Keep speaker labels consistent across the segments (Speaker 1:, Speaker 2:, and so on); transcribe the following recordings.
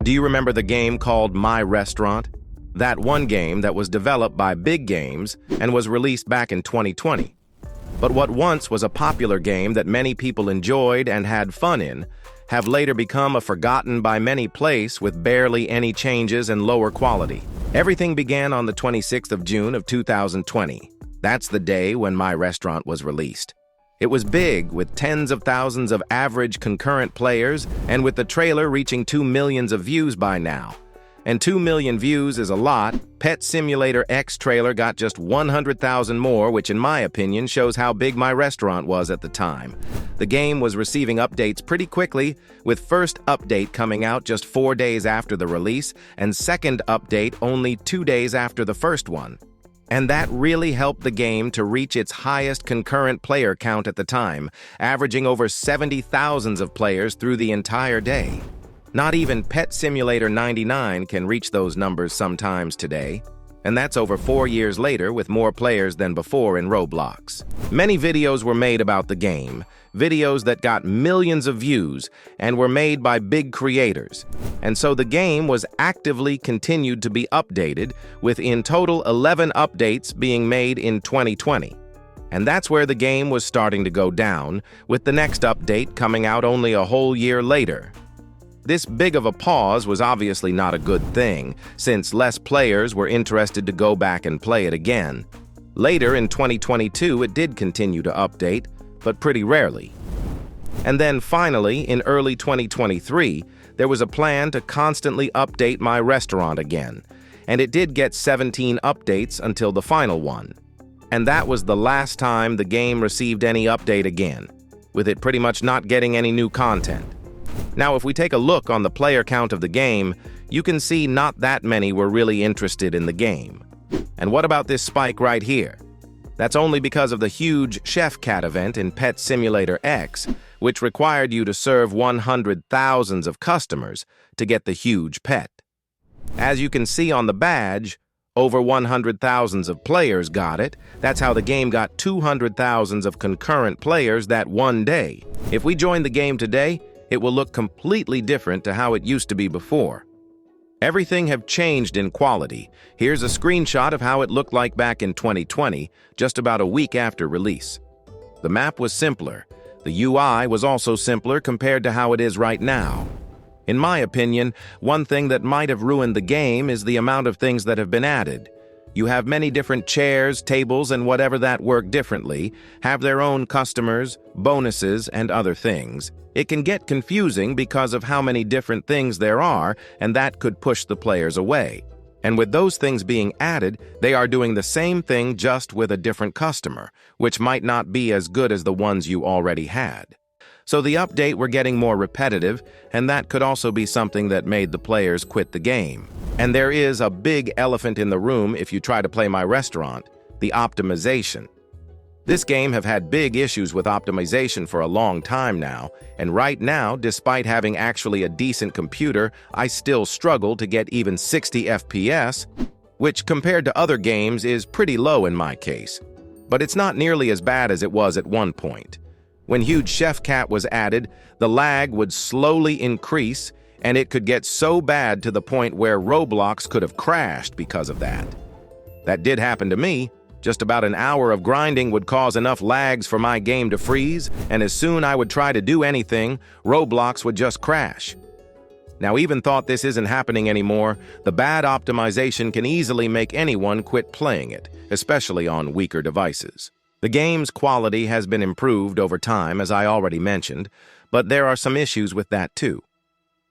Speaker 1: Do you remember the game called My Restaurant? That one game that was developed by Big Games and was released back in 2020. But what once was a popular game that many people enjoyed and had fun in, have later become a forgotten by many place with barely any changes and lower quality. Everything began on the 26th of June of 2020. That's the day when My Restaurant was released. It was big, with tens of thousands of average concurrent players, and with the trailer reaching 2 million views by now. And 2 million views is a lot. Pet Simulator X trailer got just 100,000 more, which in my opinion shows how big My Restaurant was at the time. The game was receiving updates pretty quickly, with first update coming out just 4 days after the release, and second update only 2 days after the first one. And that really helped the game to reach its highest concurrent player count at the time, averaging over 70,000 of players through the entire day. Not even Pet Simulator 99 can reach those numbers sometimes today, and that's over 4 years later with more players than before in Roblox. Many videos were made about the game, videos that got millions of views and were made by big creators. And so the game was actively continued to be updated, with in total 11 updates being made in 2020. And that's where the game was starting to go down, with the next update coming out only a whole year later. This big of a pause was obviously not a good thing, since less players were interested to go back and play it again. Later in 2022, it did continue to update, but pretty rarely. And then finally, in early 2023, there was a plan to constantly update My Restaurant again, and it did get 17 updates until the final one. And that was the last time the game received any update again, with it pretty much not getting any new content. Now, if we take a look on the player count of the game, you can see not that many were really interested in the game. And what about this spike right here? That's only because of the huge Chef Cat event in Pet Simulator X, which required you to serve 100,000 of customers to get the huge pet. As you can see on the badge, over 100,000 of players got it. That's how the game got 200,000 of concurrent players that one day. If we join the game today, it will look completely different to how it used to be before. Everything have changed in quality. Here's a screenshot of how it looked like back in 2020, just about a week after release. The map was simpler. The UI was also simpler compared to how it is right now. In my opinion, one thing that might have ruined the game is the amount of things that have been added. You have many different chairs, tables, and whatever that work differently, have their own customers, bonuses, and other things. It can get confusing because of how many different things there are, and that could push the players away. And with those things being added, they are doing the same thing just with a different customer, which might not be as good as the ones you already had. So the update were getting more repetitive, and that could also be something that made the players quit the game. And there is a big elephant in the room if you try to play My Restaurant: the optimization. This game have had big issues with optimization for a long time now, and right now, despite having actually a decent computer, I still struggle to get even 60 FPS, which compared to other games is pretty low in my case. But it's not nearly as bad as it was at one point. When Huge Chef Cat was added, the lag would slowly increase, and it could get so bad to the point where Roblox could have crashed because of that. That did happen to me. Just about an hour of grinding would cause enough lags for my game to freeze, and as soon I would try to do anything, Roblox would just crash. Now, even thought this isn't happening anymore, the bad optimization can easily make anyone quit playing it, especially on weaker devices. The game's quality has been improved over time, as I already mentioned, but there are some issues with that too.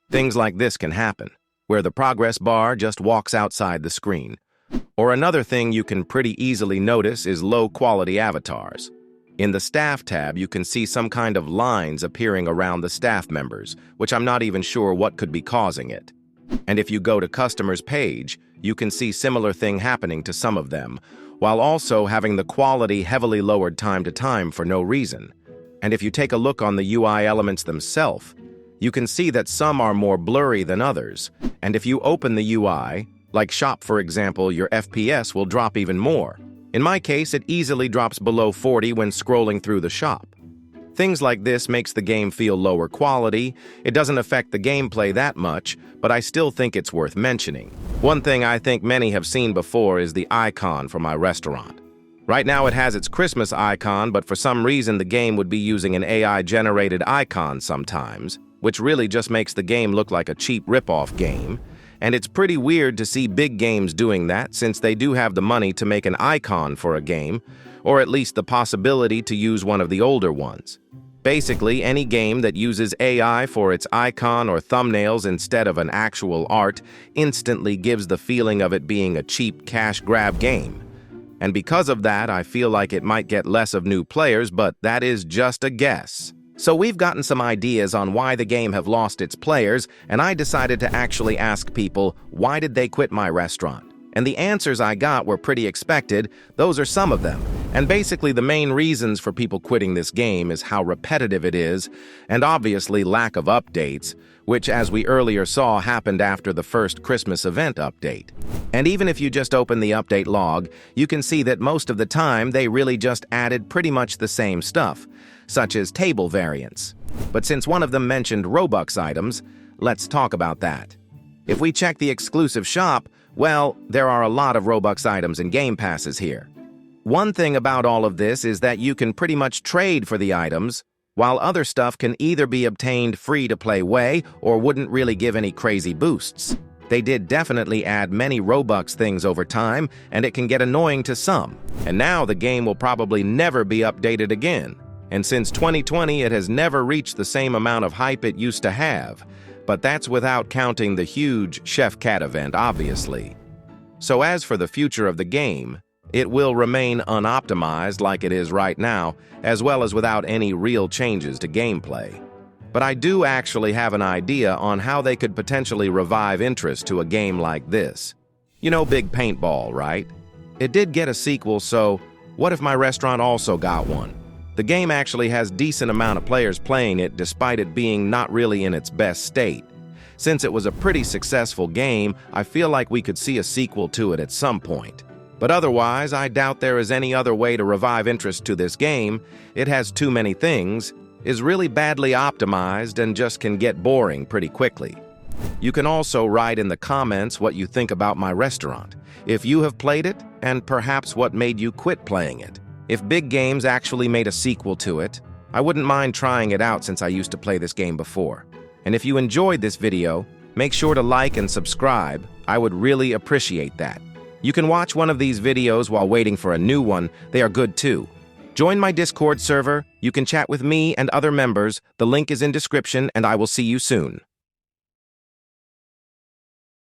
Speaker 1: Things like this can happen, where the progress bar just walks outside the screen. Or another thing you can pretty easily notice is low-quality avatars. In the Staff tab, you can see some kind of lines appearing around the staff members, which I'm not even sure what could be causing it. And if you go to Customers page, you can see similar thing happening to some of them, while also having the quality heavily lowered time to time for no reason. And if you take a look on the UI elements themselves, you can see that some are more blurry than others, and if you open the UI, like Shop for example, your FPS will drop even more. In my case, it easily drops below 40 when scrolling through the shop. Things like this makes the game feel lower quality. It doesn't affect the gameplay that much, but I still think it's worth mentioning. One thing I think many have seen before is the icon for my restaurant. Right now it has its Christmas icon, but for some reason the game would be using an AI-generated icon sometimes, which really just makes the game look like a cheap rip-off game. And it's pretty weird to see big games doing that, since they do have the money to make an icon for a game, or at least the possibility to use one of the older ones. Basically, any game that uses AI for its icon or thumbnails instead of an actual art instantly gives the feeling of it being a cheap cash grab game. And because of that, I feel like it might get less of new players, but that is just a guess. So we've gotten some ideas on why the game have lost its players, and I decided to actually ask people, why did they quit my restaurant? And the answers I got were pretty expected. Those are some of them. And basically the main reasons for people quitting this game is how repetitive it is, and obviously lack of updates, which as we earlier saw happened after the first Christmas event update. And even if you just open the update log, you can see that most of the time they really just added pretty much the same stuff, such as table variants. But since one of them mentioned Robux items, let's talk about that. If we check the exclusive shop, well, there are a lot of Robux items and game passes here. One thing about all of this is that you can pretty much trade for the items, while other stuff can either be obtained free-to-play way or wouldn't really give any crazy boosts. They did definitely add many Robux things over time, and it can get annoying to some. And now the game will probably never be updated again. And since 2020, it has never reached the same amount of hype it used to have. But that's without counting the huge Chef Cat event, obviously. So as for the future of the game, it will remain unoptimized like it is right now, as well as without any real changes to gameplay. But I do actually have an idea on how they could potentially revive interest to a game like this. You know Big Paintball, right? It did get a sequel, so what if my restaurant also got one? The game actually has decent amount of players playing it despite it being not really in its best state. Since it was a pretty successful game, I feel like we could see a sequel to it at some point. But otherwise, I doubt there is any other way to revive interest to this game. It has too many things, is really badly optimized, and just can get boring pretty quickly. You can also write in the comments what you think about my restaurant, if you have played it, and perhaps what made you quit playing it. If Big Games actually made a sequel to it, I wouldn't mind trying it out since I used to play this game before. And if you enjoyed this video, make sure to like and subscribe. I would really appreciate that. You can watch one of these videos while waiting for a new one. They are good too. Join my Discord server. You can chat with me and other members. The link is in description, and I will see you soon.